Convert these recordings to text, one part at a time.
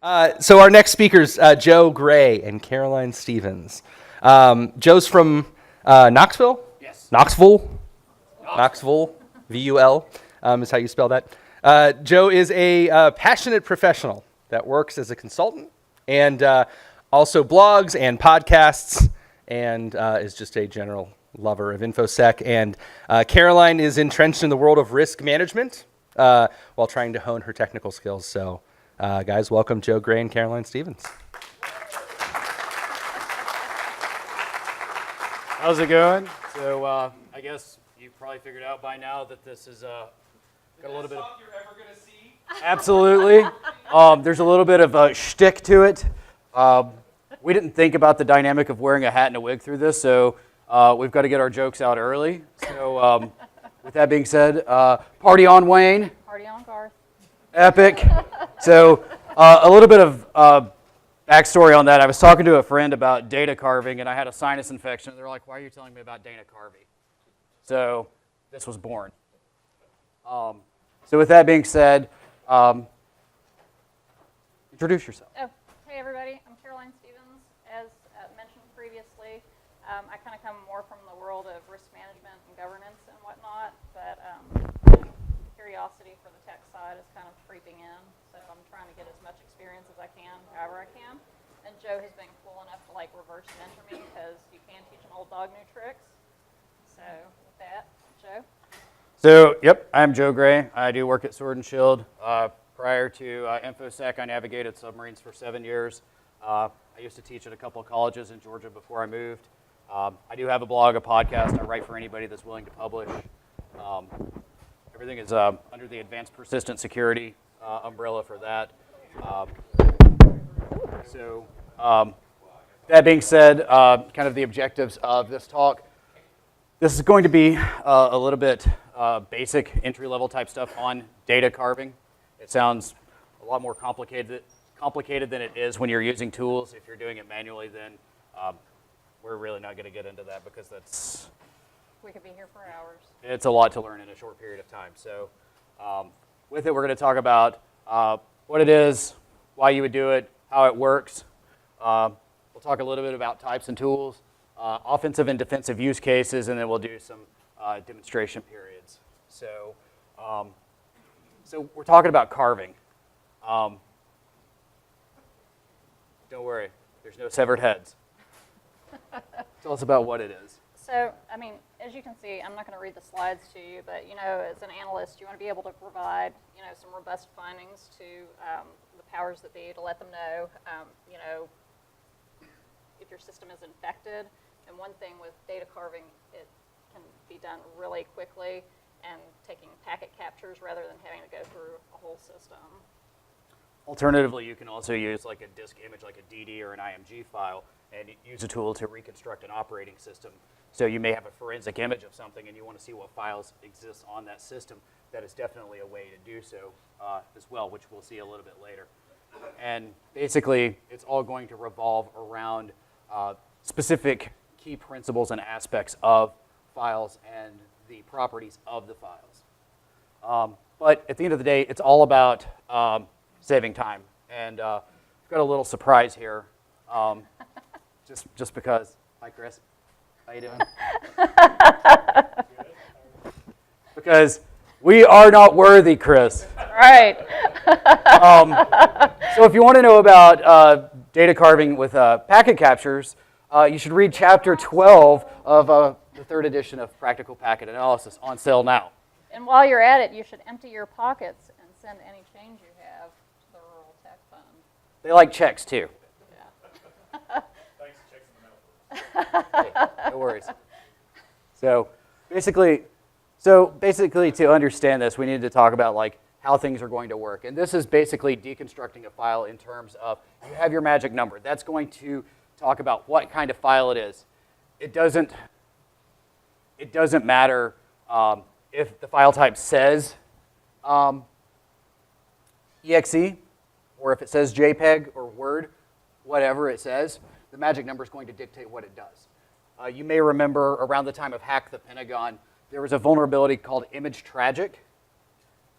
So our next speakers, Joe Gray and Caroline Stevens. Joe's from Knoxville? Yes. Knoxville, V-U-L is how you spell that. Joe is a passionate professional that works as a consultant and also blogs and podcasts and is just a general lover of InfoSec. And Caroline is entrenched in the world of risk management while trying to hone her technical skills. So guys, welcome Joe Gray and Caroline Stevens. How's it going? So I guess you probably figured out by now that this is got a little bit of you're ever gonna see. Absolutely. There's a little bit of a shtick to it. We didn't think about the dynamic of wearing a hat and a wig through this, so we've got to get our jokes out early. So with that being said, party on, Wayne. Party on, Garth. Epic. So a little bit of backstory on that. I was talking to a friend about data carving, and I had a sinus infection. They're like, "Why are you telling me about Dana Carvey?" So this was born. So with that being said, introduce yourself. Oh, hey everybody, I'm Caroline Stevens. As mentioned previously, I kind of come more from the world of risk management and governance and whatnot, but curiosity for the tech side is kind of creeping in, so I'm trying to get as much experience as I can, however I can. And Joe has been cool enough to like reverse mentor me because you can teach an old dog new tricks. So with that, Joe. So, yep, I'm Joe Gray. I do work at Sword and Shield. Prior to InfoSec, I navigated submarines for 7 years. I used to teach at a couple of colleges in Georgia before I moved. I do have a blog, a podcast. I write for anybody that's willing to publish. Everything is under the Advanced Persistent Security umbrella for that. So, that being said, kind of the objectives of this talk. This is going to be a little bit basic entry-level type stuff on data carving. It sounds a lot more complicated than it is when you're using tools. If you're doing it manually, then we're really not going to get into that because that's... We could be here for hours. It's a lot to learn in a short period of time. So with it, we're going to talk about what it is, why you would do it, how it works. We'll talk a little bit about types and tools, offensive and defensive use cases, and then we'll do some demonstration periods. So, so we're talking about carving. Don't worry, there's no severed heads. Tell us about what it is. So, I mean, as you can see, I'm not going to read the slides to you, but, you know, as an analyst, you want to be able to provide, you know, some robust findings to the powers that be to let them know, you know, if your system is infected. And one thing with data carving, it can be done really quickly and taking packet captures rather than having to go through a whole system. Alternatively, you can also use like a disk image, like a DD or an IMG file, and use a tool to reconstruct an operating system. So you may have a forensic image of something and you want to see what files exist on that system. That is definitely a way to do so as well, which we'll see a little bit later. And basically, it's all going to revolve around specific key principles and aspects of files and the properties of the files. But at the end of the day, it's all about saving time. And we've got a little surprise here, just because. Hi, Chris. How you doing? Because we are not worthy, Chris. Right. So if you want to know about data carving with packet captures, you should read Chapter 12 of the third edition of Practical Packet Analysis, on sale now. And while you're at it, you should empty your pockets and send any change you have to the Rural Tech Fund. They like checks, too. Yeah. Thanks, checks in the mail. Hey, no worries. So basically, to understand this, we need to talk about like how things are going to work. And this is basically deconstructing a file in terms of you have your magic number. That's going to talk about what kind of file it is. It doesn't matter if the file type says exe or if it says JPEG or Word, whatever it says, the magic number is going to dictate what it does. You may remember around the time of Hack the Pentagon, there was a vulnerability called Image Tragic.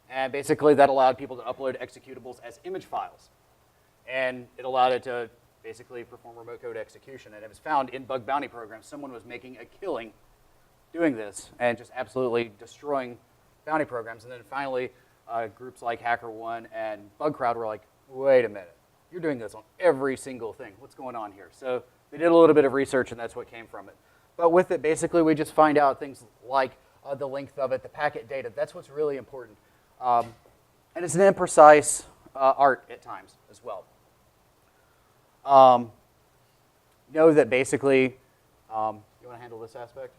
And basically that allowed people to upload executables as image files. and it allowed it to basically perform remote code execution. And it was found in bug bounty programs, someone was making a killing doing this and just absolutely destroying bounty programs. And then finally, groups like HackerOne and BugCrowd were like, wait a minute, you're doing this on every single thing. What's going on here? So they did a little bit of research, and that's what came from it. But with it, basically, we just find out things like the length of it, the packet data. That's what's really important. And it's an imprecise art at times as well. Know that basically, you want to handle this aspect?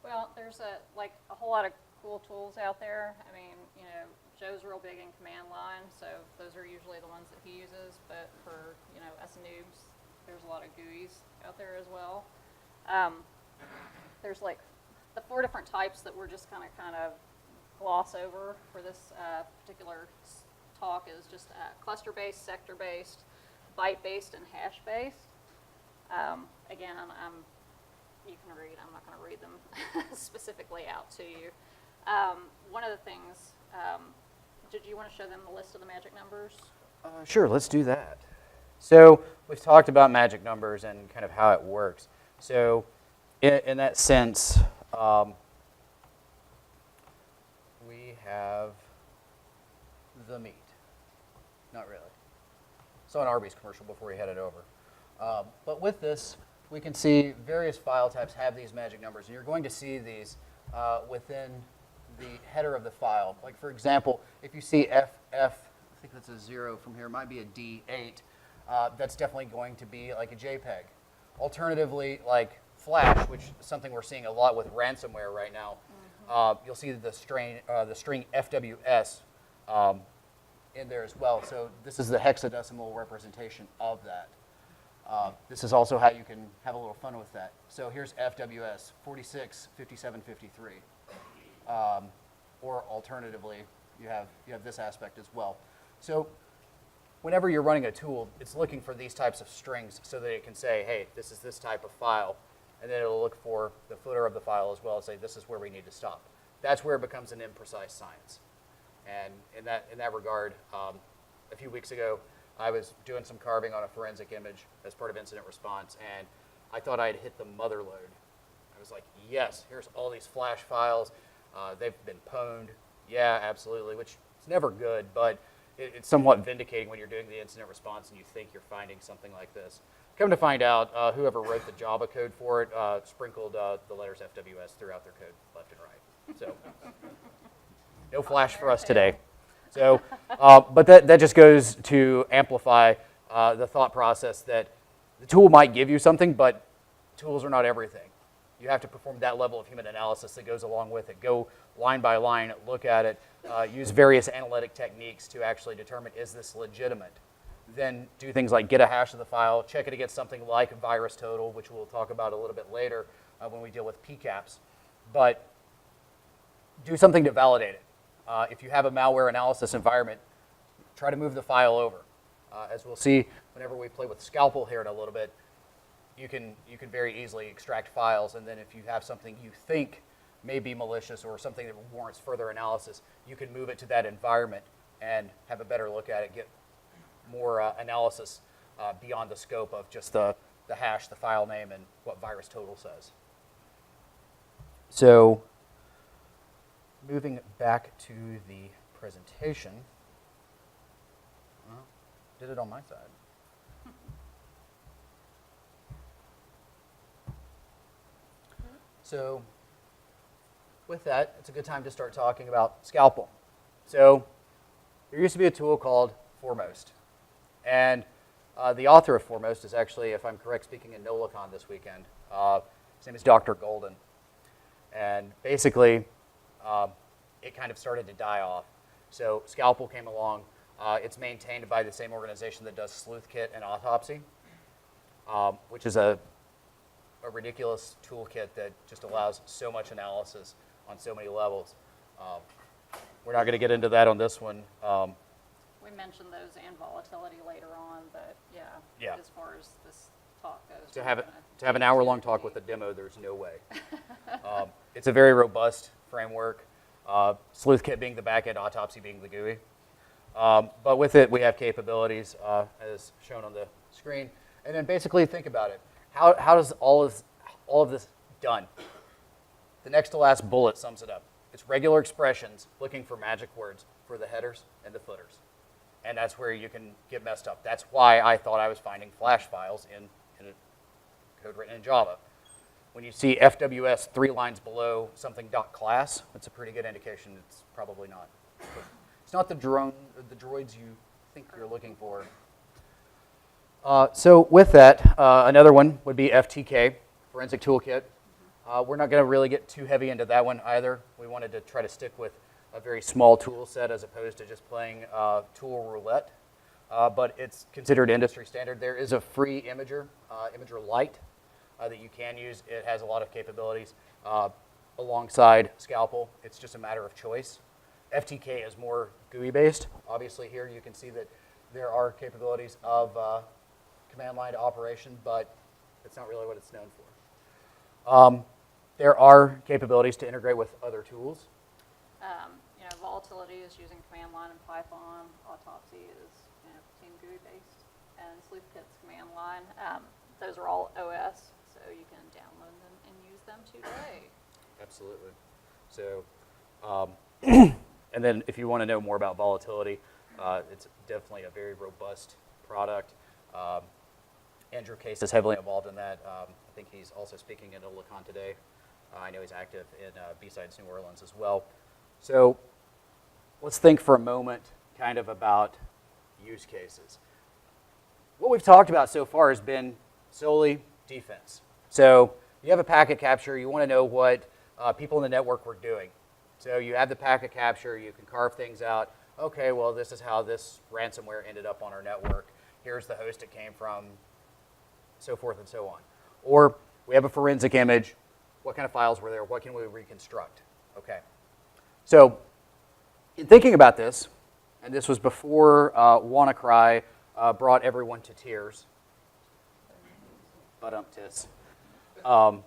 Well, there's a whole lot of cool tools out there. I mean, Joe's real big in command line, so those are usually the ones that he uses. But for us noobs, there's a lot of GUIs out there as well. There's like the 4 different types that we're just kind of gloss over for this particular talk is just cluster-based, sector-based, byte-based, and hash-based. Again, you can read. I'm not going to read them specifically out to you. One of the things, did you want to show them the list of the magic numbers? Sure, let's do that. So we've talked about magic numbers and kind of how it works. So in that sense, we have the meat. Not really. Saw an Arby's commercial before we headed over. But with this, we can see various file types have these magic numbers. And you're going to see these within the header of the file. Like, for example, if you see FF, I think that's a 0 from here, it might be a D8, that's definitely going to be like a JPEG. Alternatively, like Flash, which is something we're seeing a lot with ransomware right now, you'll see the string FWS in there as well. So this is the hexadecimal representation of that. This is also how you can have a little fun with that. So here's FWS, 46, 57, 53. Or alternatively, you have this aspect as well. So whenever you're running a tool, it's looking for these types of strings so that it can say, hey, this is this type of file. And then it'll look for the footer of the file as well and say, this is where we need to stop. That's where it becomes an imprecise science. And in that regard, a few weeks ago, I was doing some carving on a forensic image as part of incident response, and I thought I had hit the mother load. I was like, yes, here's all these Flash files. They've been pwned. Yeah, absolutely, which is never good, but it's somewhat vindicating when you're doing the incident response and you think you're finding something like this. Come to find out, whoever wrote the Java code for it sprinkled the letters FWS throughout their code left and right. So no Flash for us today. So, but that just goes to amplify the thought process that the tool might give you something, but tools are not everything. You have to perform that level of human analysis that goes along with it. Go line by line, look at it, use various analytic techniques to actually determine, is this legitimate? Then do things like get a hash of the file, check it against something like VirusTotal, which we'll talk about a little bit later when we deal with PCAPs. But do something to validate it. If you have a malware analysis environment, try to move the file over. As we'll see whenever we play with Scalpel here in a little bit, you can very easily extract files, and then if you have something you think may be malicious or something that warrants further analysis, you can move it to that environment and have a better look at it, get more analysis beyond the scope of just the hash, the file name, and what VirusTotal says. So moving back to the presentation. Well, did it on my side. So with that, it's a good time to start talking about Scalpel. So there used to be a tool called Foremost. And the author of Foremost is actually, if I'm correct, speaking in NOLACon this weekend. His name is Dr. Golden. And basically, it kind of started to die off. So Scalpel came along. It's maintained by the same organization that does SleuthKit and Autopsy, which is a ridiculous toolkit that just allows so much analysis on so many levels. We're not going to get into that on this one. We mentioned those and volatility later on, but Yeah. as far as this talk goes. To have an hour-long talk with a demo, there's no way. It's a very robust framework. SleuthKit being the backend, Autopsy being the GUI. But with it, we have capabilities as shown on the screen. And then basically think about it. How does all of this done? The next to last bullet sums it up. It's regular expressions looking for magic words for the headers and the footers. And that's where you can get messed up. That's why I thought I was finding flash files in a code written in Java. When you see FWS 3 lines below something .class, that's a pretty good indication it's probably not. It's not the droids you think you're looking for. So with that, another one would be FTK, Forensic Toolkit. We're not going to really get too heavy into that one either. We wanted to try to stick with a very small tool set as opposed to just playing tool roulette. But it's considered industry standard. There is a free imager, Imager Lite, that you can use. It has a lot of capabilities alongside Scalpel. It's just a matter of choice. FTK is more GUI based. Obviously here you can see that there are capabilities of command line operation, but it's not really what it's known for. There are capabilities to integrate with other tools. Volatility is using command line in Python. Autopsy is Team GUI based, and SleuthKit's command line. Those are all OS, so you can download them and use them today. Absolutely. So, and then if you want to know more about volatility, it's definitely a very robust product. Andrew Case is heavily involved in that. I think he's also speaking at Olicon today. I know he's active in BSides New Orleans as well. So let's think for a moment kind of about use cases. What we've talked about so far has been solely defense. So you have a packet capture. You want to know what people in the network were doing. So you have the packet capture. You can carve things out. Okay, well, this is how this ransomware ended up on our network. Here's the host it came from, so forth and so on. Or we have a forensic image. What kind of files were there? What can we reconstruct? Okay. So in thinking about this, and this was before WannaCry brought everyone to tears, but-tis. I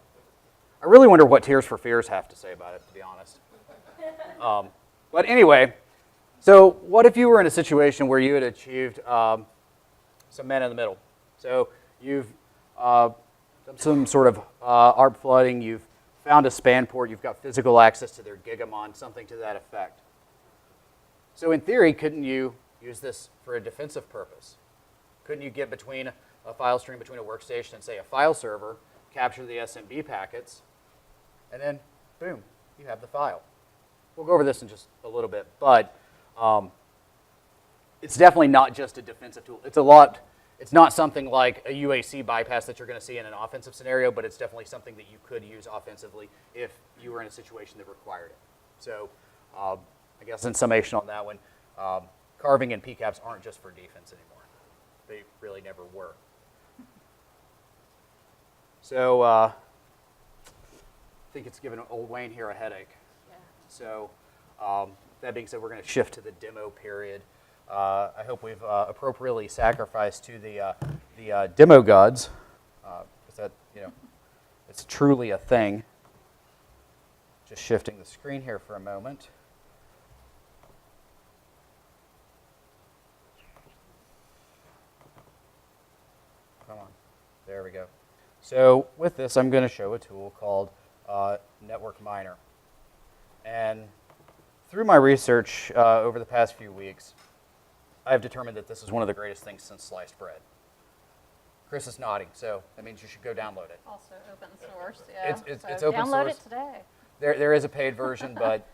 really wonder what Tears for Fears have to say about it, to be honest. But anyway, so what if you were in a situation where you had achieved some man in the middle? So you've done some sort of ARP flooding, you've found a span port, you've got physical access to their Gigamon, something to that effect. So in theory, couldn't you use this for a defensive purpose? Couldn't you get between a file stream between a workstation and, say, a file server, capture the SMB packets, and then, boom, you have the file. We'll go over this in just a little bit, but it's definitely not just a defensive tool. It's not something like a UAC bypass that you're going to see in an offensive scenario, but it's definitely something that you could use offensively if you were in a situation that required it. So I guess in summation on that one, carving and PCAPs aren't just for defense anymore. They really never were. So I think it's giving old Wayne here a headache. Yeah. So that being said, we're going to shift to the demo period. I hope we've appropriately sacrificed to the demo gods, because that, it's truly a thing. Just shifting the screen here for a moment. Come on, there we go. So with this, I'm going to show a tool called Network Miner. And through my research over the past few weeks, I've determined that this is one of the greatest things since sliced bread. Chris is nodding, so that means you should go download it. Also open source, yeah. It's open download source. It today. There is a paid version, but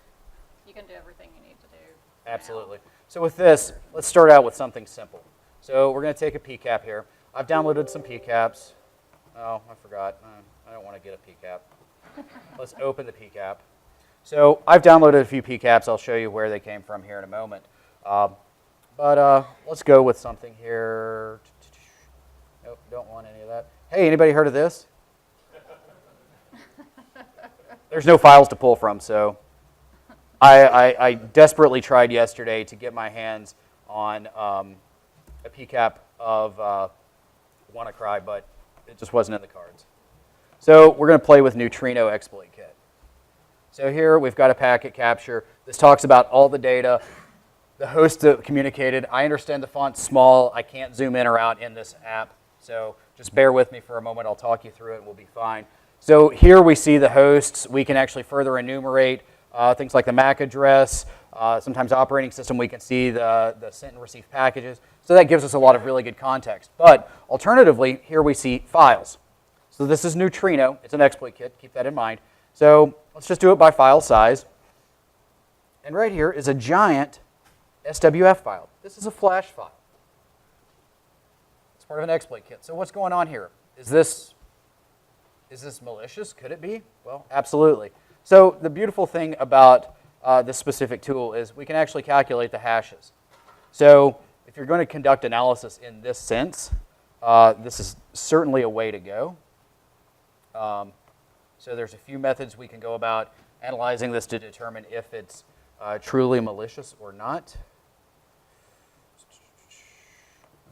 you can do everything you need to do. Absolutely. So with this, let's start out with something simple. So we're going to take a PCAP here. I've downloaded some PCAPs. Oh, I forgot. I don't want to get a PCAP. Let's open the PCAP. So I've downloaded a few PCAPs. I'll show you where they came from here in a moment. But let's go with something here. Nope, don't want any of that. Hey, anybody heard of this? There's no files to pull from, so I desperately tried yesterday to get my hands on a PCAP of WannaCry, but it just wasn't in the cards. So we're going to play with Neutrino Exploit Kit. So here we've got a packet capture. This talks about all the data the host that communicated. I understand the font's small. I can't zoom in or out in this app. So just bear with me for a moment. I'll talk you through it and we'll be fine. So here we see the hosts. We can actually further enumerate things like the MAC address, sometimes operating system. We can see the sent and received packages. So that gives us a lot of really good context. But alternatively, here we see files. So this is Neutrino. It's an exploit kit. Keep that in mind. So let's just do it by file size. And right here is a giant SWF file. This is a flash file. It's part of an exploit kit. So what's going on here? Is this malicious? Could it be? Well, absolutely. So the beautiful thing about this specific tool is we can actually calculate the hashes. So if you're going to conduct analysis in this sense, this is certainly a way to go. So there's a few methods we can go about analyzing this to determine if it's truly malicious or not.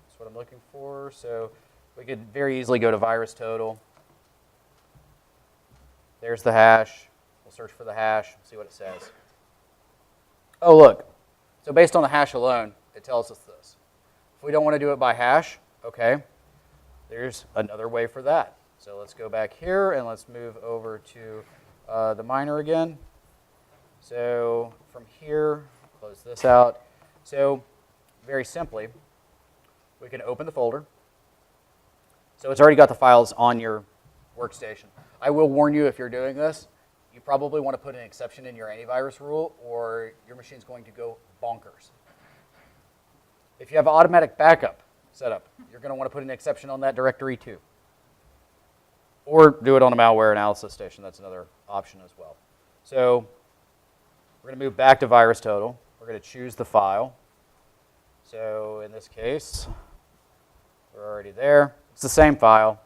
That's what I'm looking for. So we could very easily go to virus total. There's the hash. We'll search for the hash, see what it says. Oh, look. So based on the hash alone, it tells us this. If we don't want to do it by hash, okay, there's another way for that. So let's go back here and let's move over to the miner again. So from here, close this out. So very simply, we can open the folder. So it's already got the files on your workstation. I will warn you, if you're doing this, you probably want to put an exception in your antivirus rule or your machine's going to go bonkers. If you have automatic backup set up, you're going to want to put an exception on that directory too. Or do it on a malware analysis station. That's another option as well. So we're going to move back to virus total. We're going to choose the file. So in this case, we're already there. It's the same file,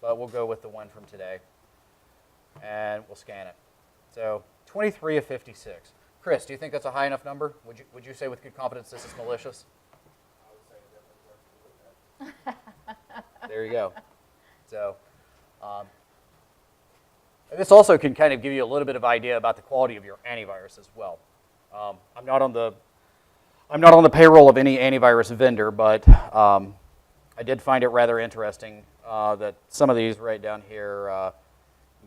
but we'll go with the one from today. And we'll scan it. So 23 of 56. Chris, do you think that's a high enough number? Would you say with good confidence this is malicious? I would say it definitely works. There you go. So and this also can kind of give you a little bit of idea about the quality of your antivirus as well. I'm not on the payroll of any antivirus vendor, but I did find it rather interesting that some of these right down here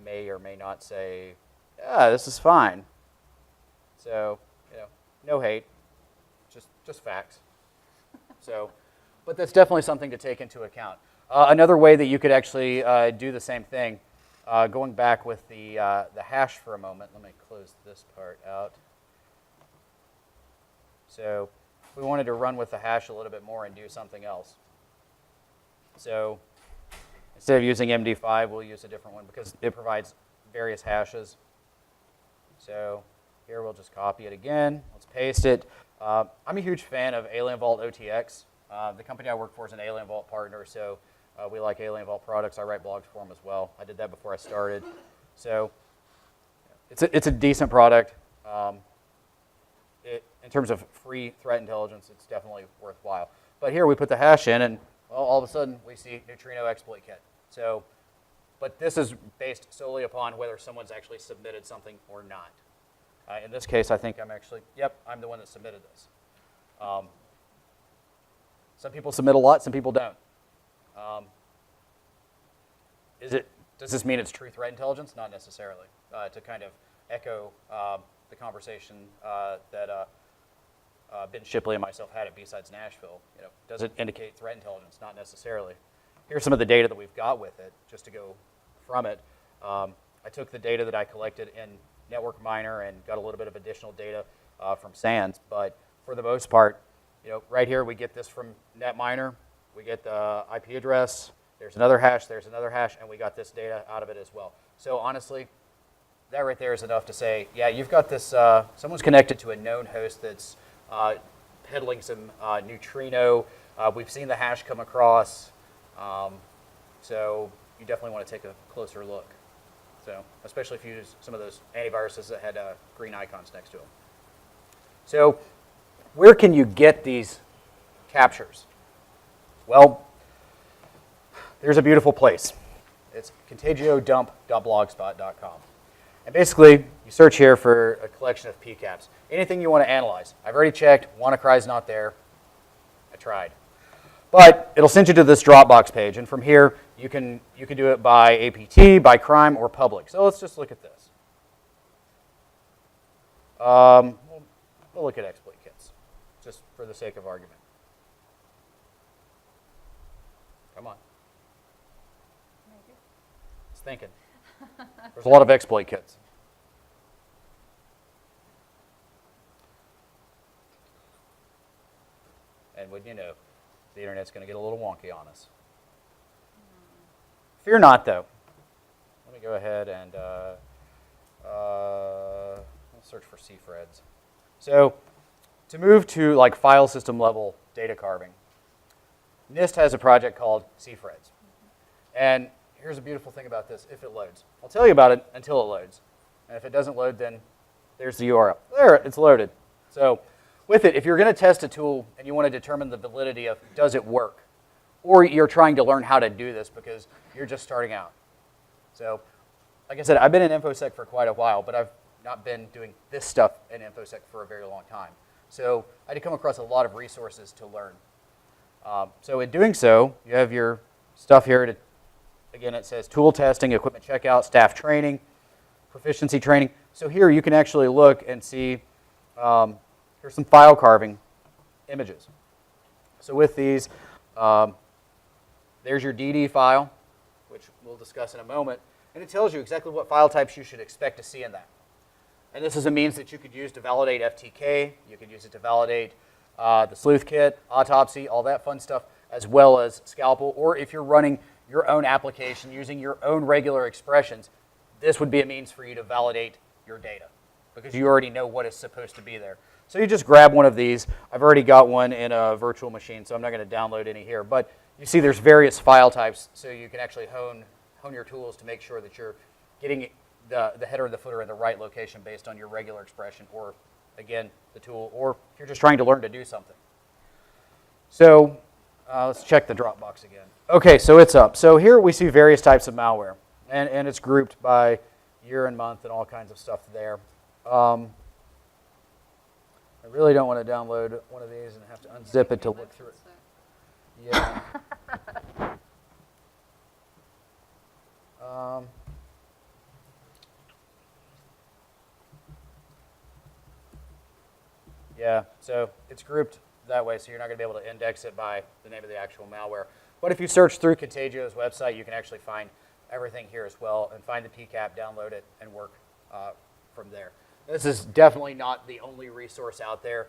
may or may not say, yeah, this is fine. So, no hate, just facts. So, but that's definitely something to take into account. Another way that you could actually do the same thing, going back with the hash for a moment. Let me close this part out. So, if we wanted to run with the hash a little bit more and do something else. So, instead of using MD5, we'll use a different one because it provides various hashes. So here we'll just copy it again. Let's paste it. I'm a huge fan of Alien Vault OTX. The company I work for is an Alien Vault partner, so we like Alien Vault products. I write blogs for them as well. I did that before I started. So it's a decent product. In terms of free threat intelligence, it's definitely worthwhile. But here we put the hash in, and well, all of a sudden we see Neutrino exploit kit. So, but this is based solely upon whether someone's actually submitted something or not. In this case, I think I'm the one that submitted this. Some people submit a lot, some people don't. Does this mean it's true threat intelligence? Not necessarily. To kind of echo the conversation that Ben Shipley and myself had at BSides Nashville, does it indicate threat intelligence? Not necessarily. Here's some of the data that we've got with it, just to go from it. I took the data that I collected in Network Miner and got a little bit of additional data from SANS, but for the most part, right here we get this from NetMiner. We get the IP address. There's another hash, and we got this data out of it as well. So honestly, that right there is enough to say, yeah, you've got this, someone's connected to a known host that's peddling some neutrino. We've seen the hash come across, so you definitely want to take a closer look. So, especially if you use some of those antiviruses that had green icons next to them. So, where can you get these captures? Well, there's a beautiful place. It's contagiodump.blogspot.com. And basically, you search here for a collection of PCAPs. Anything you want to analyze. I've already checked. WannaCry is not there. I tried. But it'll send you to this Dropbox page. And from here, you can do it by APT, by crime, or public. So let's just look at this. We'll look at exploit kits, just for the sake of argument. Come on. It's thinking. There's a lot of exploit kits. And wouldn't you know, the internet's going to get a little wonky on us. Fear not, though. Let me go ahead and let's search for CFREDs. So to move to like file system level data carving, NIST has a project called CFREDs. And here's a beautiful thing about this, if it loads. I'll tell you about it until it loads. And if it doesn't load, then there's the URL. There, it's loaded. So with it, if you're going to test a tool and you want to determine the validity of does it work, or you're trying to learn how to do this because you're just starting out. So like I said, I've been in InfoSec for quite a while, but I've not been doing this stuff in InfoSec for a very long time. So I had to come across a lot of resources to learn. So in doing so, you have your stuff here. Again, it says tool testing, equipment checkout, staff training, proficiency training. So here you can actually look and see, here's some file carving images. So with these, there's your DD file, which we'll discuss in a moment. And it tells you exactly what file types you should expect to see in that. And this is a means that you could use to validate FTK. You could use it to validate the sleuth kit, autopsy, all that fun stuff, as well as scalpel. Or if you're running your own application using your own regular expressions, this would be a means for you to validate your data because you already know what is supposed to be there. So you just grab one of these. I've already got one in a virtual machine, so I'm not going to download any here. But you see there's various file types, so you can actually hone your tools to make sure that you're getting the header and the footer in the right location based on your regular expression or, again, the tool, or if you're just trying to learn to do something. So let's check the Dropbox again. Okay, so it's up. So here we see various types of malware, and it's grouped by year and month and all kinds of stuff there. I really don't want to download one of these and have to unzip it to look through it. Yeah. Yeah, so it's grouped that way, so you're not going to be able to index it by the name of the actual malware. But if you search through Contagio's website, you can actually find everything here as well and find the PCAP, download it, and work from there. This is definitely not the only resource out there.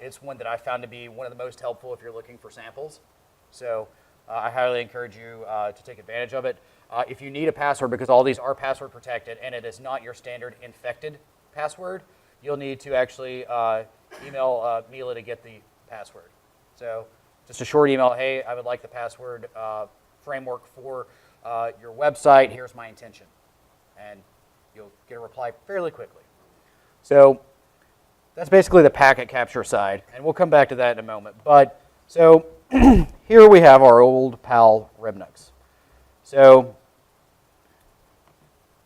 It's one that I found to be one of the most helpful if you're looking for samples. So I highly encourage you to take advantage of it. If you need a password, because all these are password protected and it is not your standard infected password, you'll need to actually email Mila to get the password. So just a short email, hey, I would like the password framework for your website. Here's my intention. And you'll get a reply fairly quickly. So that's basically the packet capture side. And we'll come back to that in a moment. But so here we have our old pal Ribnux. So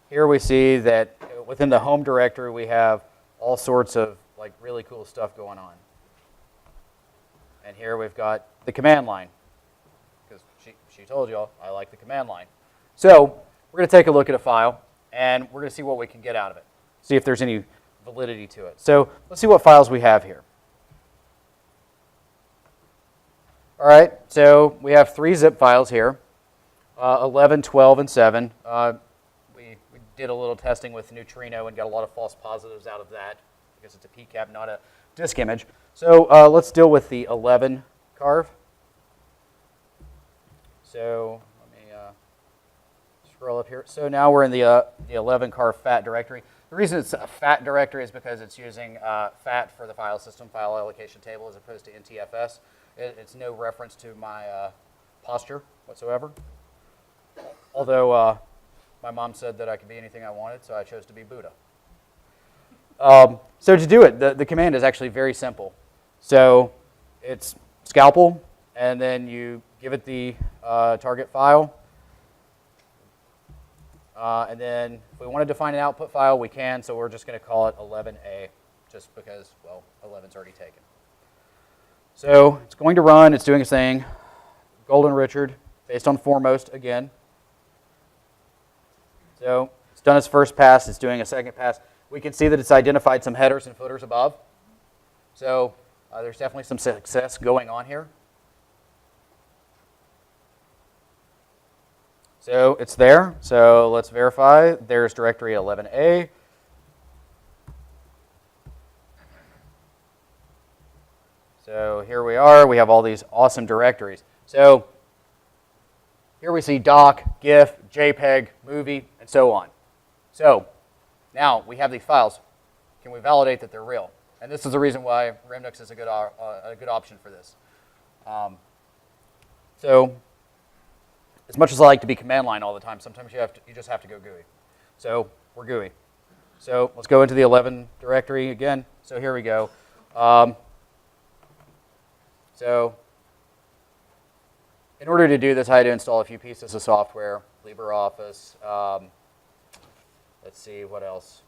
here we see that within the home directory we have all sorts of like really cool stuff going on. And here we've got the command line. Because she told y'all I like the command line. So we're going to take a look at a file and we're going to see what we can get out of it. See if there's any validity to it. So let's see what files we have here. All right, so we have 3 zip files here, 11, 12, and 7. We did a little testing with Neutrino and got a lot of false positives out of that because it's a PCAP, not a disk image. So let's deal with the 11 carve. So let me scroll up here. So now we're in the 11 carve FAT directory. The reason it's a FAT directory is because it's using FAT for the file system, file allocation table, as opposed to NTFS. It's no reference to my posture whatsoever. Although my mom said that I could be anything I wanted, so I chose to be Buddha. So to do it, the command is actually very simple. So it's scalpel, and then you give it the target file. And then if we want to define an output file, we can. So we're just going to call it 11A, just because, well, 11's already taken. So it's going to run. It's doing its thing. Golden Richard, based on foremost again. So it's done its first pass. It's doing a second pass. We can see that it's identified some headers and footers above. So there's definitely some success going on here. So it's there. So let's verify. There's directory 11A. So here we are. We have all these awesome directories. So here we see doc, GIF, JPEG, movie, and so on. So now we have these files. Can we validate that they're real? And this is the reason why Remnux is a good option for this. So as much as I like to be command line all the time, sometimes you just have to go GUI. So we're GUI. So let's go into the 11 directory again. So here we go. So in order to do this, I had to install a few pieces of software, LibreOffice. Let's see, what else?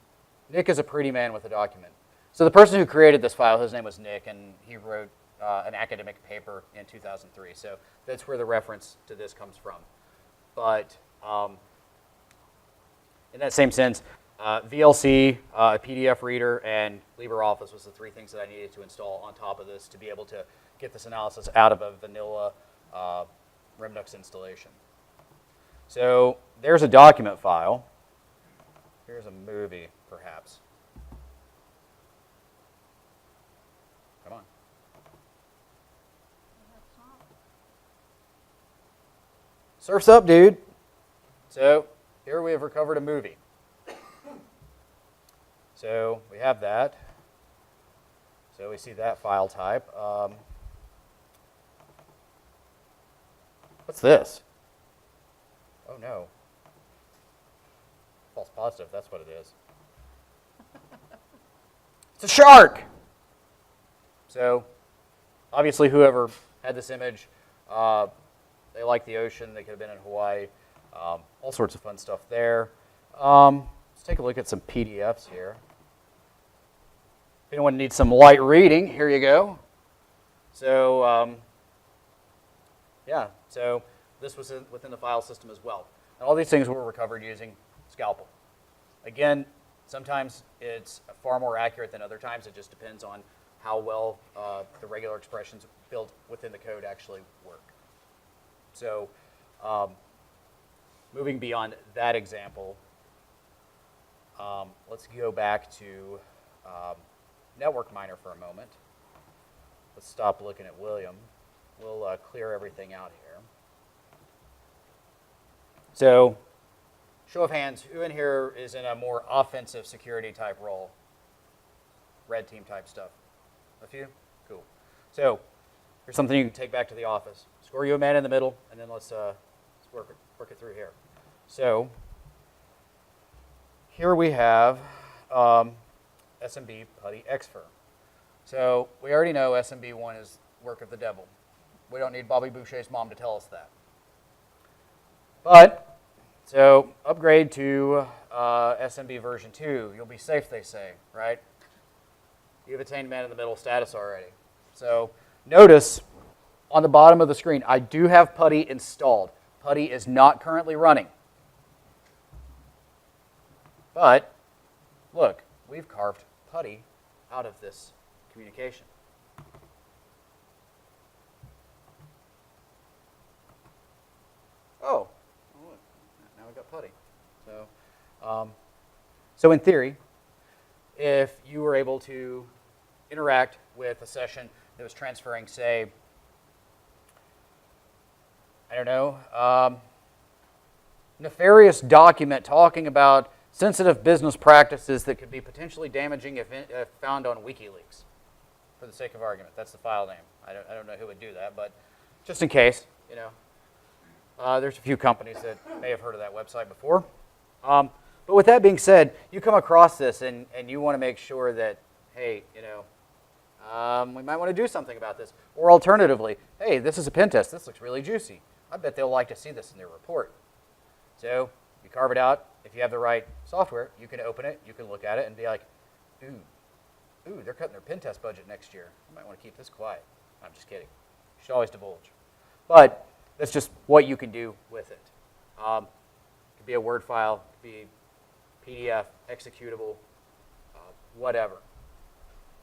Nick is a pretty man with a document. So the person who created this file, his name was Nick, and he wrote an academic paper in 2003. So that's where the reference to this comes from. But in that same sense, VLC, a PDF reader, and LibreOffice was the three things that I needed to install on top of this to be able to get this analysis out of a vanilla Remnux installation. So there's a document file. Here's a movie, perhaps. Come on. Surf's up, dude. So here we have recovered a movie. So we have that. So we see that file type. What's this? Oh no. False positive, that's what it is. It's a shark! So obviously whoever had this image, they like the ocean, they could have been in Hawaii, all sorts of fun stuff there. Let's take a look at some PDFs here. If anyone needs some light reading, here you go. So yeah, so this was within the file system as well. And all these things were recovered using Scalpel. Again, sometimes it's far more accurate than other times. It just depends on how well the regular expressions built within the code actually work. So moving beyond that example, let's go back to Network Miner for a moment. Let's stop looking at William. We'll clear everything out here. So, show of hands, who in here is in a more offensive security type role? Red team type stuff. A few? Cool. So, here's something you can take back to the office. Score you a man in the middle, and then let's work it through here. So, here we have SMB Putty Xfer. So, we already know SMB1 is work of the devil. We don't need Bobby Boucher's mom to tell us that. But, so upgrade to SMB version 2. You'll be safe, they say, right? You've attained man in the middle status already. So notice on the bottom of the screen, I do have Putty installed. Putty is not currently running. But look, we've carved Putty out of this communication. Oh, look, now we've got Putty. So in theory, if you were able to interact with a session that was transferring, say, I don't know, nefarious document talking about sensitive business practices that could be potentially damaging if found on WikiLeaks, for the sake of argument. That's the file name. I don't know who would do that, but just in case, you know. There's a few companies that may have heard of that website before. But with that being said, you come across this and you want to make sure that, hey, you know, we might want to do something about this. Or alternatively, hey, this is a pen test. This looks really juicy. I bet they'll like to see this in their report. So You carve it out. If you have the right software, you can open it, you can look at it and be like, ooh, they're cutting their pen test budget next year. You might want to keep this quiet. I'm just kidding. You should always divulge. But that's just what you can do with it. It could be a Word file, it could be PDF, executable, whatever.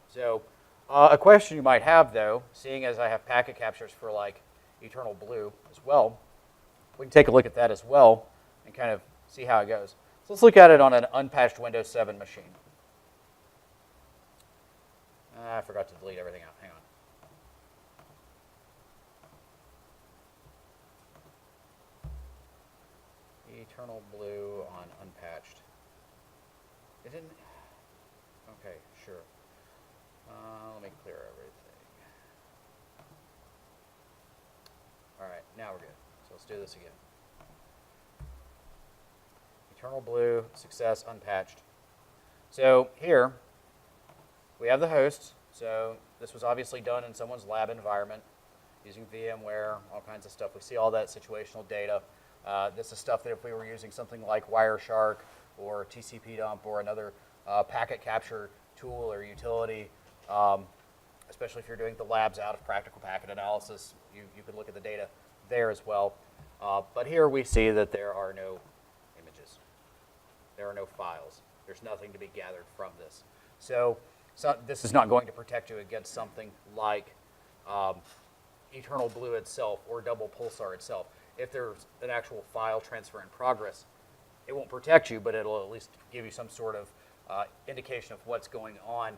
So a question you might have, though, seeing as I have packet captures for like Eternal Blue as well, we can take a look at that as well and kind of see how it goes. So let's look at it on an unpatched Windows 7 machine. I forgot to delete everything out. Hang on. Eternal Blue on unpatched. It didn't. Okay, sure. Let me clear everything. All right, now we're good. So let's do this again. Eternal Blue, success, unpatched. So here, we have the host. So this was obviously done in someone's lab environment using VMware, all kinds of stuff. We see all that situational data. This is stuff that if we were using something like Wireshark or TCP dump or another packet capture tool or utility, especially if you're doing the labs out of practical packet analysis, you could look at the data there as well. But here we see that there are no images. There are no files. There's nothing to be gathered from this. So this is not going to protect you against something like Eternal Blue itself or Double Pulsar itself. If there's an actual file transfer in progress, it won't protect you, but it'll at least give you some sort of indication of what's going on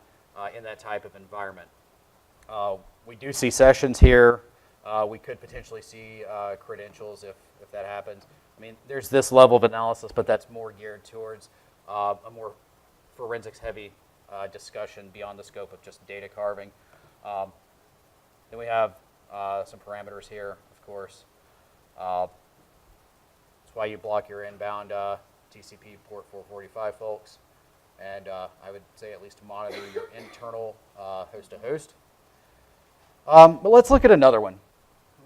in that type of environment. We do see sessions here. We could potentially see credentials if that happens. I mean, there's this level of analysis, but that's more geared towards a more forensics-heavy discussion beyond the scope of just data carving. Then we have some parameters here, of course. That's why you block your inbound TCP port 445, folks. And I would say at least monitor your internal host-to-host. But let's look at another one.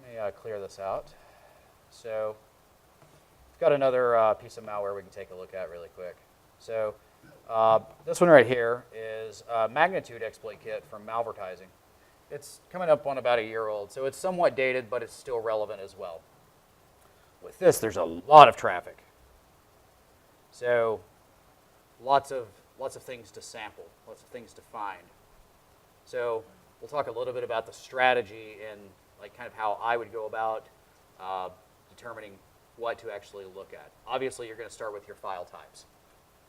Let me clear this out. So we've got another piece of malware we can take a look at really quick. So this one right here is a magnitude exploit kit from Malvertising. It's coming up on about a year old, so it's somewhat dated, but it's still relevant as well. With this, there's a lot of traffic. So lots of things to sample, lots of things to find. So we'll talk a little bit about the strategy and like kind of how I would go about determining what to actually look at. Obviously, you're going to start with your file types.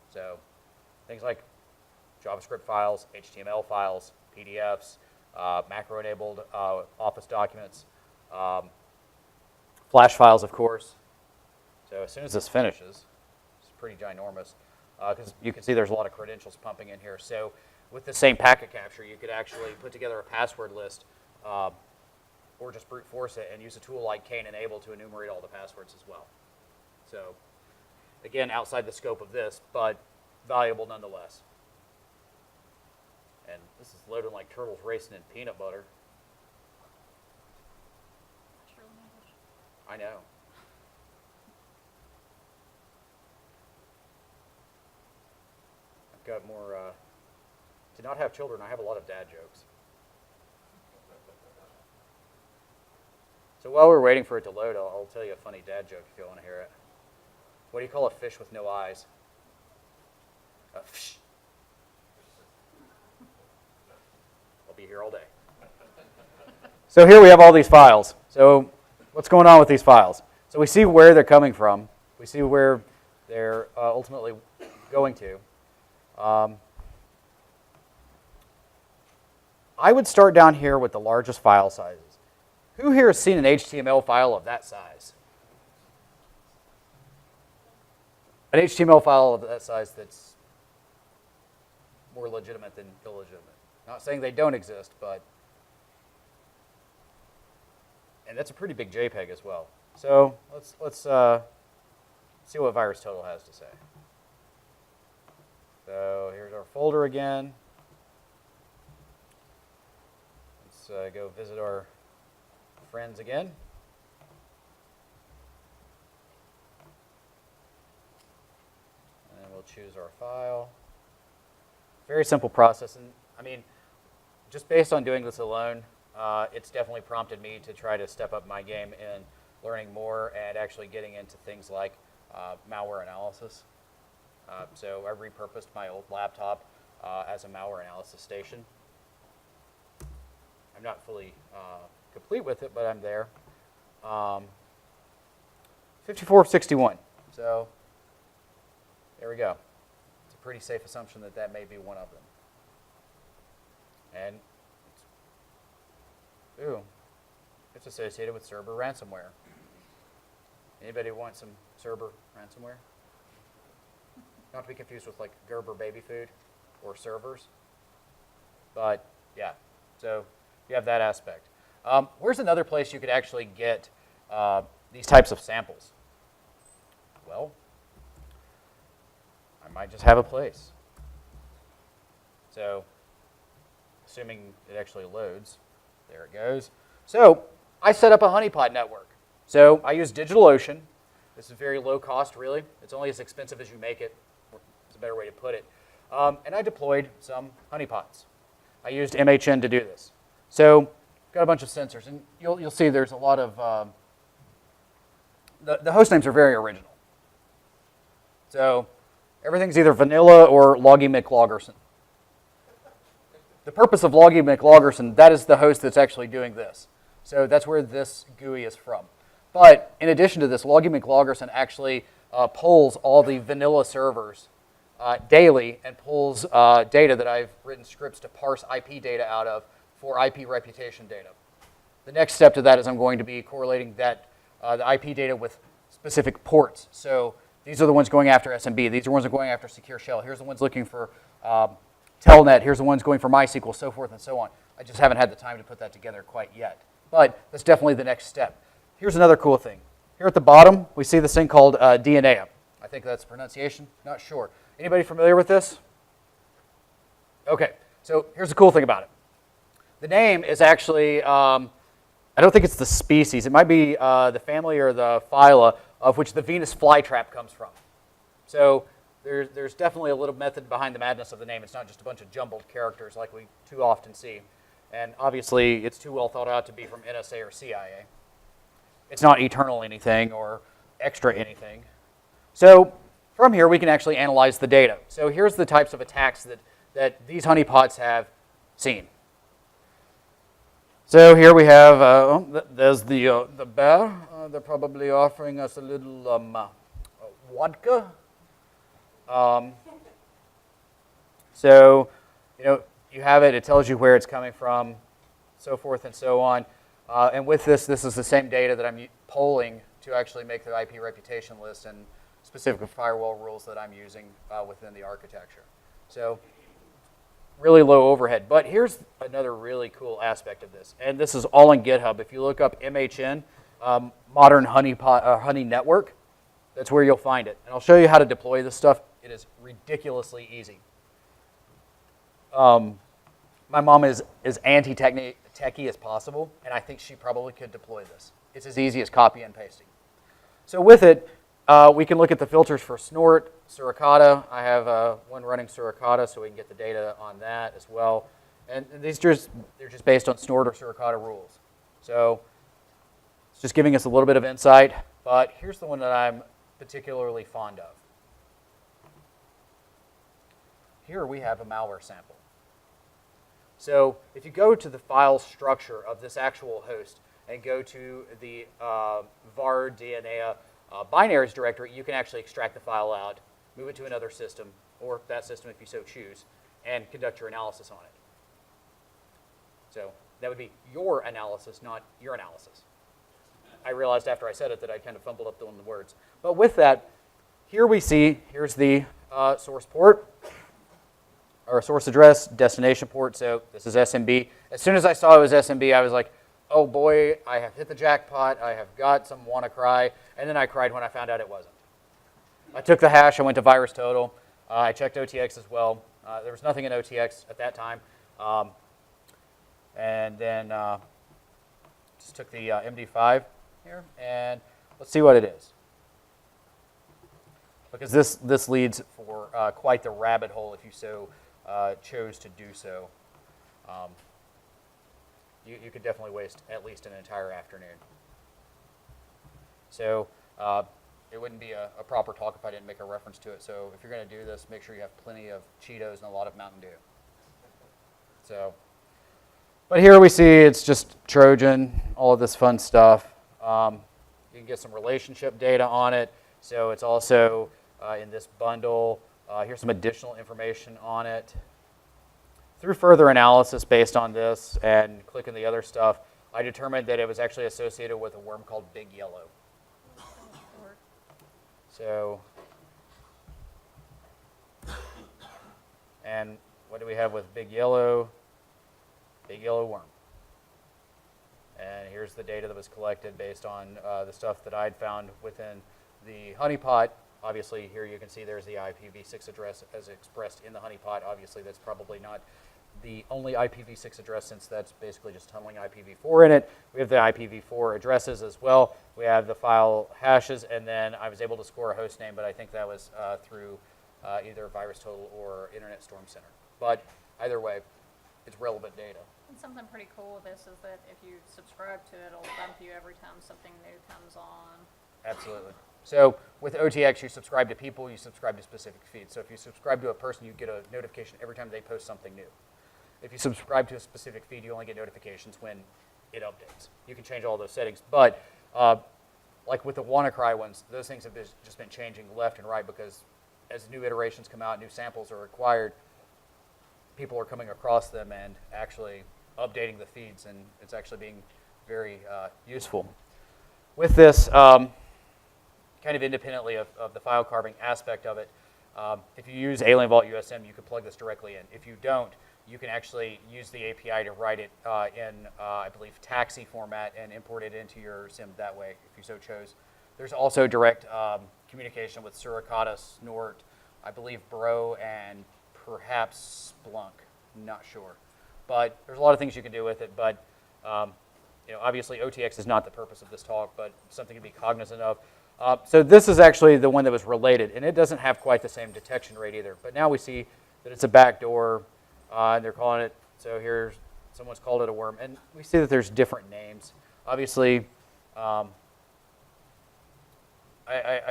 So things like JavaScript files, HTML files, PDFs, macro-enabled Office documents, Flash files, of course. So as soon as this finishes, it's pretty ginormous, because you can see there's a lot of credentials pumping in here. So with the same packet capture, you could actually put together a password list or just brute force it and use a tool like Cain Enable to enumerate all the passwords as well. So again, outside the scope of this, but valuable nonetheless. And this is loading like turtles racing in peanut butter. I know. I've got more, to not have children, I have a lot of dad jokes. So while we're waiting for it to load, I'll tell you a funny dad joke if you want to hear it. What do you call a fish with no eyes? A fish. I'll be here all day. So here we have all these files. So what's going on with these files? So we see where they're coming from. We see where they're ultimately going to. I would start down here with the largest file sizes. Who here has seen an HTML file of that size? An HTML file of that size that's more legitimate than illegitimate. Not saying they don't exist, but... And that's a pretty big JPEG as well. So let's see what VirusTotal has to say. So here's our folder again. Let's go visit our friends again. choose our file. Very simple process, and I mean, just based on doing this alone, it's definitely prompted me to try to step up my game in learning more and actually getting into things like malware analysis. So I repurposed my old laptop as a malware analysis station. I'm not fully complete with it, but I'm there. 5461. So there we go. It's a pretty safe assumption that that may be one of them. And it's associated with Cerber ransomware. Anybody want some Cerber ransomware? Not to be confused with like Gerber baby food or servers. But yeah, so you have that aspect. Where's another place you could actually get these types of samples? Well, I might just have a place. So, assuming it actually loads, there it goes. So, I set up a honeypot network. So, I use DigitalOcean. This is very low cost, really. It's only as expensive as you make it. It's a better way to put it. And I deployed some honeypots. I used MHN to do this. So, got a bunch of sensors, and you'll see there's a lot of the host names are very original. So everything's either vanilla or Loggy McLaugerson. The purpose of Loggy McLaugerson, that is the host that's actually doing this. So that's where this GUI is from. But in addition to this, Loggy McLaugerson actually polls all the vanilla servers daily and pulls data that I've written scripts to parse IP data out of for IP reputation data. The next step to that is I'm going to be correlating that the IP data with specific ports. So these are the ones going after SMB. These are the ones that are going after Secure Shell. Here's the ones looking for Telnet. Here's the ones going for MySQL, so forth and so on. I just haven't had the time to put that together quite yet. But that's definitely the next step. Here's another cool thing. Here at the bottom, we see this thing called DNA. I think that's pronunciation. Not sure. Anybody familiar with this? Okay. So here's the cool thing about it. The name is actually, I don't think it's the species. It might be the family or the phyla of which the Venus flytrap comes from. So there's definitely a little method behind the madness of the name. It's not just a bunch of jumbled characters like we too often see. And obviously, it's too well thought out to be from NSA or CIA. It's not eternal anything or extra anything. So from here, we can actually analyze the data. So here's the types of attacks that these honeypots have seen. So here we have, there's the bear. They're probably offering us a little vodka. So, you have it. It tells you where it's coming from, so forth and so on. And with this is the same data that I'm polling to actually make the IP reputation list and specific firewall rules that I'm using within the architecture. So really low overhead. But here's another really cool aspect of this. And this is all on GitHub. If you look up MHN, Modern Honey Network, that's where you'll find it. And I'll show you how to deploy this stuff. It is ridiculously easy. My mom is as anti-techie as possible, and I think she probably could deploy this. It's as easy as copy and pasting. So with it, we can look at the filters for Snort, Suricata. I have one running Suricata, so we can get the data on that as well. And they're just based on Snort or Suricata rules. So it's just giving us a little bit of insight. But here's the one that I'm particularly fond of. Here we have a malware sample. So if you go to the file structure of this actual host and go to the var DNA binaries directory, you can actually extract the file out, move it to another system, or that system if you so choose, and conduct your analysis on it. So that would be your analysis, not your analysis. I realized after I said it that I kind of fumbled up on the words. But with that, here we see, here's the source port, or source address, destination port, so this is SMB. As soon as I saw it was SMB, I was like, oh boy, I have hit the jackpot, I have got some WannaCry, and then I cried when I found out it wasn't. I took the hash, I went to VirusTotal, I checked OTX as well. There was nothing in OTX at that time. And then just took the MD5 here, and let's see what it is. because this leads for quite the rabbit hole if you so chose to do so. You could definitely waste at least an entire afternoon. So it wouldn't be a proper talk if I didn't make a reference to it. So if you're going to do this, make sure you have plenty of Cheetos and a lot of Mountain Dew. So, but here we see it's just Trojan, all of this fun stuff. You can get some relationship data on it. So it's also in this bundle. Here's some additional information on it. Through further analysis based on this and clicking the other stuff, I determined that it was actually associated with a worm called Big Yellow. So, and what do we have with Big Yellow? Big Yellow worm. And here's the data that was collected based on the stuff that I'd found within the honeypot. Obviously, here you can see there's the IPv6 address as expressed in the honeypot. Obviously, that's probably not the only IPv6 address, since that's basically just tunneling IPv4 in it. We have the IPv4 addresses as well. We have the file hashes, and then I was able to score a host name, but I think that was through either VirusTotal or Internet Storm Center. But either way, it's relevant data. And something pretty cool with this is that if you subscribe to it, it'll bump you every time something new comes on. Absolutely. So with OTX, you subscribe to people, you subscribe to specific feeds. So if you subscribe to a person, you get a notification every time they post something new. If you subscribe to a specific feed, you only get notifications when it updates. You can change all those settings. But like with the WannaCry ones, those things have just been changing left and right, because as new iterations come out, new samples are required, people are coming across them and actually updating the feeds, and it's actually being very useful. With this, kind of independently of the file carving aspect of it, if you use Alien Vault USM, you can plug this directly in. If you don't, you can actually use the API to write it in, I believe, taxi format and import it into your SIM that way, if you so chose. There's also direct communication with Suricata, Snort, I believe Bro, and perhaps Splunk. Not sure. But there's a lot of things you can do with it. But obviously, OTX is not the purpose of this talk, but something to be cognizant of. So this is actually the one that was related, and it doesn't have quite the same detection rate either. But now we see that it's a backdoor. And they're calling it, so here's, someone's called it a worm. And we see that there's different names. Obviously, I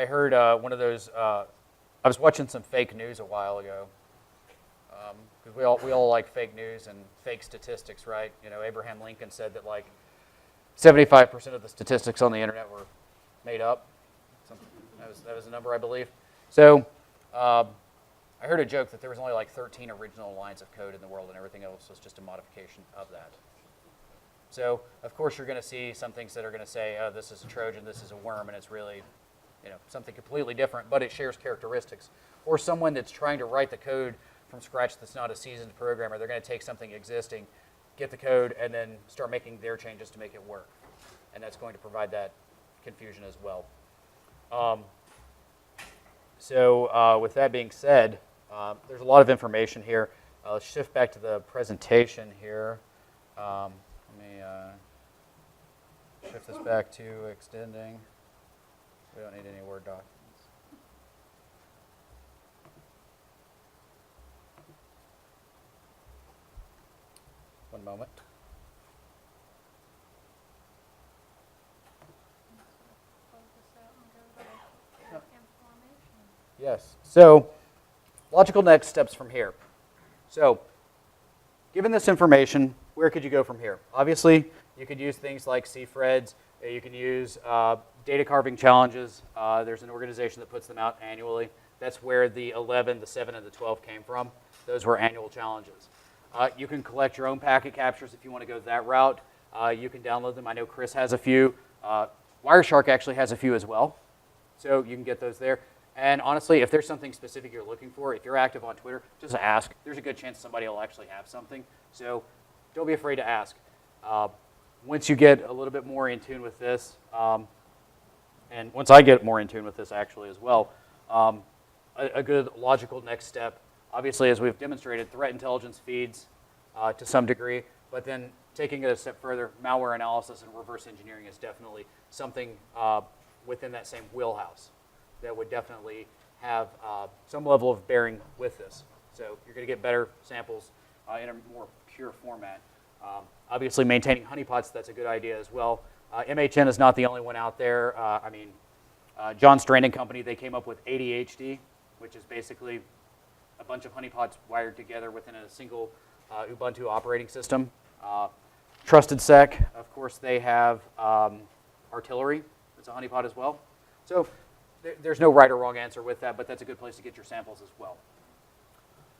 heard one of those, I was watching some fake news a while ago. Because we all like fake news and fake statistics, right? You know, Abraham Lincoln said that like 75% of the statistics on the internet were made up. That was a number, I believe. So, I heard a joke that there was only like 13 original lines of code in the world, and everything else was just a modification of that. So, of course, you're going to see some things that are going to say, oh, this is a Trojan, this is a worm, and it's really something completely different, but it shares characteristics. Or someone that's trying to write the code from scratch that's not a seasoned programmer, they're going to take something existing, get the code, and then start making their changes to make it work. And that's going to provide that confusion as well. So with that being said, there's a lot of information here. Let's shift back to the presentation here. Let me shift this back to extending. We don't need any Word documents. One moment. Yes. So, logical next steps from here. So, given this information, where could you go from here? Obviously, you could use things like CFREDs. You can use data carving challenges. There's an organization that puts them out annually. That's where the 11, the 7, and the 12 came from. Those were annual challenges. You can collect your own packet captures if you want to go that route. You can download them. I know Chris has a few. Wireshark actually has a few as well. So you can get those there. And honestly, if there's something specific you're looking for, if you're active on Twitter, just ask. There's a good chance somebody will actually have something. So don't be afraid to ask. Once you get a little bit more in tune with this, and once I get more in tune with this actually as well, a good logical next step, obviously, as we've demonstrated, threat intelligence feeds to some degree, but then taking it a step further, malware analysis and reverse engineering is definitely something within that same wheelhouse that would definitely have some level of bearing with this. So you're going to get better samples in a more pure format. Obviously, maintaining honeypots, that's a good idea as well. MHN is not the only one out there. John Strand and Company, they came up with ADHD, which is basically a bunch of honeypots wired together within a single Ubuntu operating system. Trusted Sec, of course, they have Artillery. It's a honeypot as well. So there's no right or wrong answer with that, but that's a good place to get your samples as well.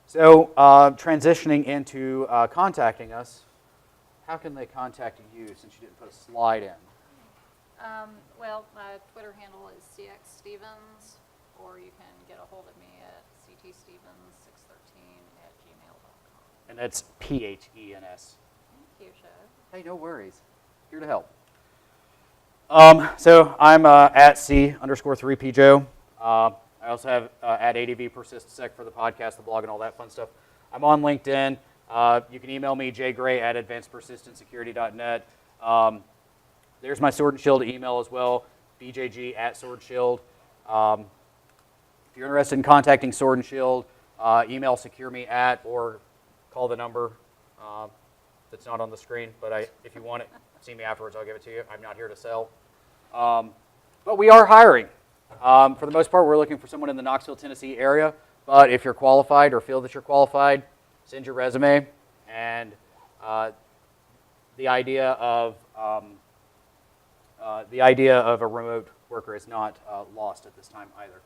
So transitioning into contacting us, how can they contact you since you didn't put a slide in? Well, my Twitter handle is cxstevens, or you can get a hold of me at ctstevens613@gmail.com. And that's PHENS. Thank you, Chef. Hey, no worries. Here to help. So I'm at C_3PJoe. I also have at ADV PersistSec for the podcast, the blog, and all that fun stuff. I'm on LinkedIn. You can email me, jgray@advancedpersistentsecurity.net. There's my Sword and Shield email as well, bjg@SwordShield. If you're interested in contacting Sword and Shield, email secureme@ or call the number that's not on the screen. But if you want it, see me afterwards, I'll give it to you. I'm not here to sell. But we are hiring. For the most part, we're looking for someone in the Knoxville, Tennessee area. But if you're qualified or feel that you're qualified, send your resume. And the idea of a remote worker is not lost at this time either.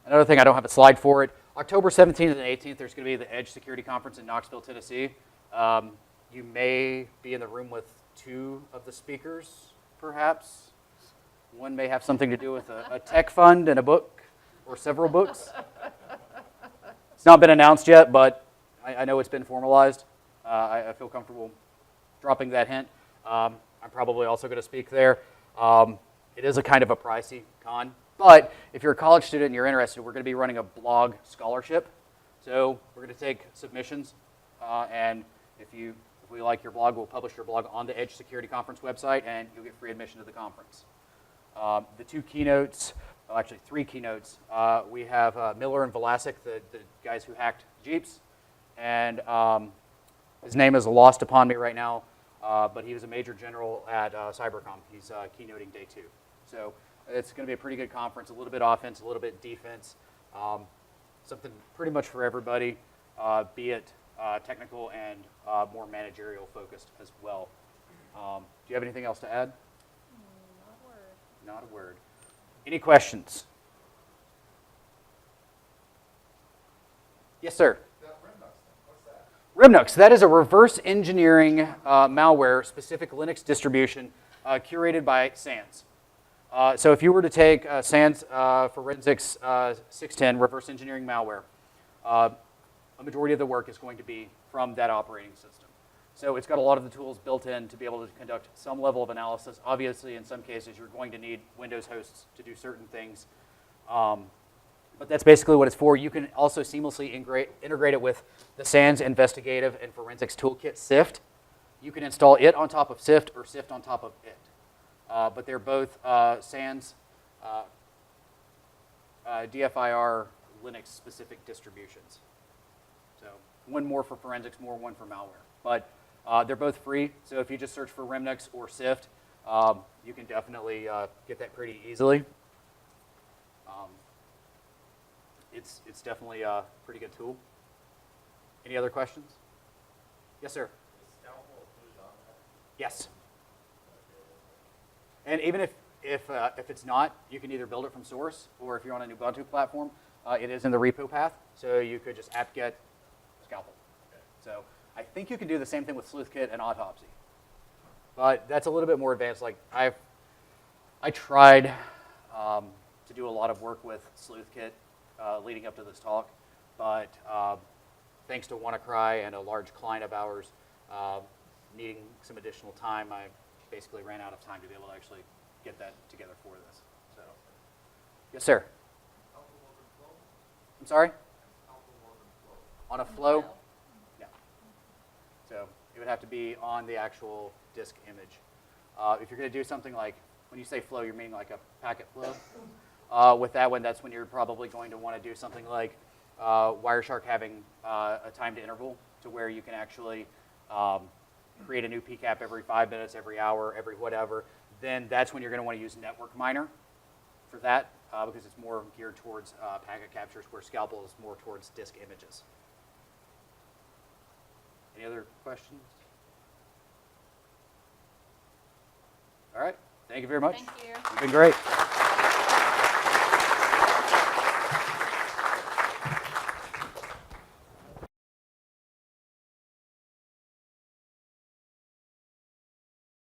Another thing, I don't have a slide for it. October 17th and 18th, there's going to be the Edge Security Conference in Knoxville, Tennessee. You may be in the room with 2 of the speakers, perhaps. One may have something to do with a tech fund and a book, or several books. It's not been announced yet, but I know it's been formalized. I feel comfortable dropping that hint. I'm probably also going to speak there. It is a kind of a pricey con, but if you're a college student and you're interested, we're going to be running a blog scholarship. So we're going to take submissions, and if we like your blog, we'll publish your blog on the Edge Security Conference website, and you'll get free admission to the conference. The 2 keynotes, well, actually 3 keynotes, we have Miller and Vlasic, the guys who hacked Jeeps, and his name is lost upon me right now, but he was a major general at Cybercom. He's keynoting day 2. So it's going to be a pretty good conference, a little bit offense, a little bit defense, something pretty much for everybody, be it technical and more managerial focused as well. Do you have anything else to add? Not a word. Not a word. Any questions? Yes, sir. Rimnux, that is a reverse engineering malware specific Linux distribution curated by SANS. So if you were to take SANS Forensics 610 reverse engineering malware, a majority of the work is going to be from that operating system. So it's got a lot of the tools built in to be able to conduct some level of analysis. Obviously, in some cases, you're going to need Windows hosts to do certain things. But that's basically what it's for. You can also seamlessly integrate it with the SANS Investigative and Forensics Toolkit SIFT. You can install it on top of SIFT or SIFT on top of it. But they're both SANS DFIR Linux-specific distributions. So one more for forensics, one for malware. But they're both free, so if you just search for Rimnux or SIFT, you can definitely get that pretty easily. It's definitely a pretty good tool. Any other questions? Yes, sir. Yes. And even if it's not, you can either build it from source, or if you're on an Ubuntu platform, it is in the repo path, so you could just apt-get Scalpel. So I think you can do the same thing with SleuthKit and Autopsy. But that's a little bit more advanced. Like I tried to do a lot of work with SleuthKit leading up to this talk, but thanks to WannaCry and a large client of ours needing some additional time, I basically ran out of time to be able to actually get that together for this. So, yes, sir. I'm sorry? On a flow? Yeah. So it would have to be on the actual disk image. If you're going to do something like, when you say flow, you mean like a packet flow? With that one, that's when you're probably going to want to do something like Wireshark having a timed interval to where you can actually create a new PCAP every 5 minutes, every hour, every whatever. Then that's when you're going to want to use Network Miner for that because it's more geared towards packet captures, where Scalpel is more towards disk images. Any other questions? All right. Thank you very much. Thank you. You've been great.